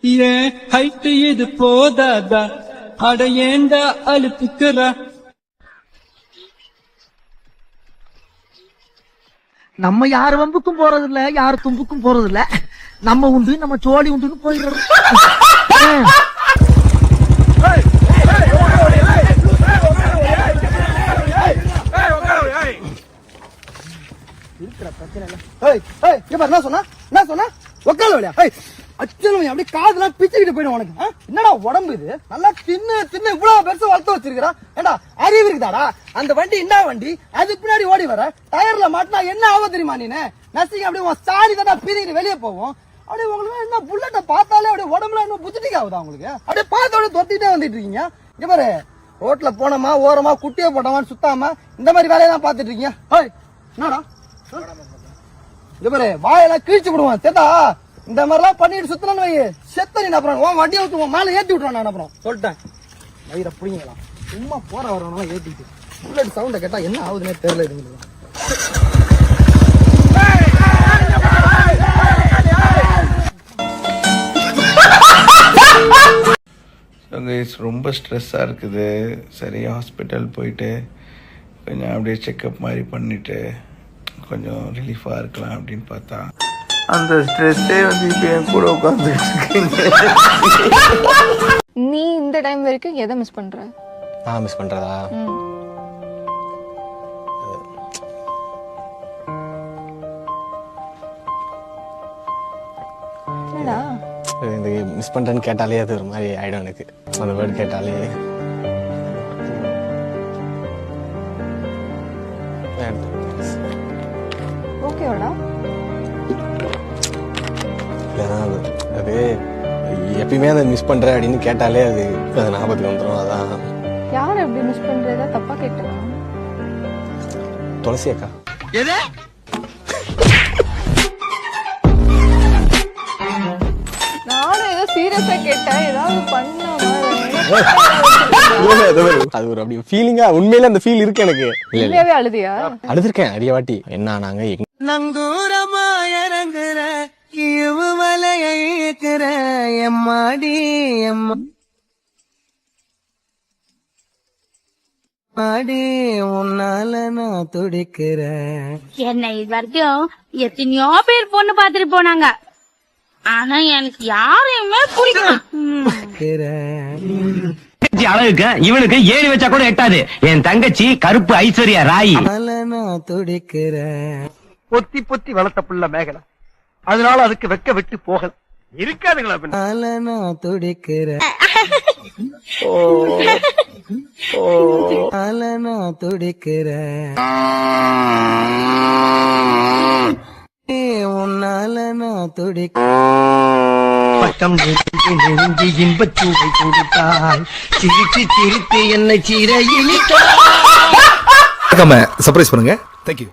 ஏன் ஹைட்டு இது போதாதா அட ஏண்டா அழுத்துக்கிறா. நம்ம யாரு வம்புக்கும் போறது இல்ல, யாரு தும்புக்கும் போறது இல்ல. நம்ம உண்டு, நம்ம சோழி உண்டுன்னு போயிடுறோம். இருக்கிற பிரச்சனை இல்ல. என்ன சொன்னா உக்கால வழியா அச்சனம் அப்படியே காதெல்லாம் பிச்சுக்கிட்டு போயிடும் உனக்கு. என்னடா உடம்பு இது, நல்லா தின்னு தின்னு இவ்வளவு பெருசா வளர்த்து வச்சிருக்கா. ஏண்டா அறிவு இருக்குதாடா? அந்த வண்டி என்ன வண்டி, அது பின்னாடி ஓடி வர டயர்ல மாட்டினா என்ன ஆகும் தெரியுமா? நீனு நசிங்க அப்படியே உன் சாணி தாண்டா பீறிட்டு வெளியே போவோம். அப்படியே உங்களுக்கு என்ன புல்லட்ட பார்த்தாலே அப்படியே உடம்புல இன்னும் புத்திட்டிக்கு ஆகுதா உங்களுக்கு? அப்படியே பார்த்தோட தொத்திட்டே வந்துட்டு இருக்கீங்க. இங்க பாரு, ரோட்ல போனோமா ஓரமா குட்டியை போட்டோமான்னு சுத்தாம இந்த மாதிரி வேலையெல்லாம் பாத்துட்டு இருக்கீங்க. என்னடா இங்க பாரு, வாயெல்லாம் கிழிச்சு விடுவான் தேட்டா. இந்த மாதிரிலாம் பண்ணிட்டு சுத்தணும்னு வை, செத்த நீ அப்புறம் உன் வண்டியை ஊத்து உன் மேல ஏத்தி விட்டுறான். நான் அப்புறம் சொல்லிட்டேன், வயிற புடிங்கலாம். சும்மா போற வரணும் ஏத்திட்டு புல்லட் சவுண்ட கேட்டா என்ன ஆகுதுன்னே தெரியல. இதுங்களுக்கு ரொம்ப ஸ்ட்ரெஸ்ஸாக இருக்குது. சரி, ஹாஸ்பிட்டல் போயிட்டு கொஞ்சம் அப்படியே செக்கப் மாதிரி பண்ணிவிட்டு கொஞ்சம் ரிலீஃபாக இருக்கலாம் அப்படின்னு பார்த்தா அந்த ஸ்ட்ரெஸ்ஸே வந்து இப்போ என் கூட உட்காந்துட்டு இருக்கீங்க. நீ இந்த டைம் வரைக்கும் எதை மிஸ் பண்ற? நான் மிஸ் பண்றதா? என்னடா இந்த மிஸ் பண்றேன்னு கேட்டாலே அது ஒரு மாதிரி ஆயிடும் எனக்கு. அந்த வேர்டு கேட்டாலே ஓகேவாடா? அது எப்பயுமே அதை மிஸ் பண்ற அப்படின்னு கேட்டாலே அது ஞாபகத்துக்கு வந்துடும். அதான் யார் எப்படி மிஸ் பண்றதா தப்பா கேட்டா? துளசி அக்கா. நானும் ஏதோ சீரியஸா கேட்டேன், ஏதாவது பண்ணாம அது ஒரு அப்படி ஃபீலிங்கா, உண்மையில அந்த ஃபீல் இருக்கு எனக்கு. இல்லவே அழுதியா? அழுதுருக்கேன் நிறைய வாட்டி. என்ன நாங்க நங்கூரமா இறங்குற இவமலையேக்குற எம்மாடி எம்மாடி உன்னால நான் துடிக்கிறேன். என்ன இது வரைக்கும் எத்தனையோ பேர் பொண்ணு பாத்துட்டு போனாங்க, ஆனா எனக்கு யாரையுமே பிடிக்கும். அழகுக்கு இவனுக்கு ஏறி வச்சா கூட எட்டாது. என் தங்கச்சி கருப்பு ஐஸ்வர்யா ராய். நான் துடிக்கிறேன். பொத்தி பொத்தி வளர்த்த புள்ள மேகலை, அதனால அதுக்கு வெக்க விட்டு போகல இருக்காதுங்களா? நான் துடிக்கிறேன். நான் துடிக்கிறேன். உன்னால நான் பக்கம் நெருங்கி இன்பச்சூடை கொடுத்தாய், சிரிச்சு சிரித்து என்னை சீரையிலிட்டாய். சர்ப்ரைஸ் பண்ணுங்க. தேங்க்யூ.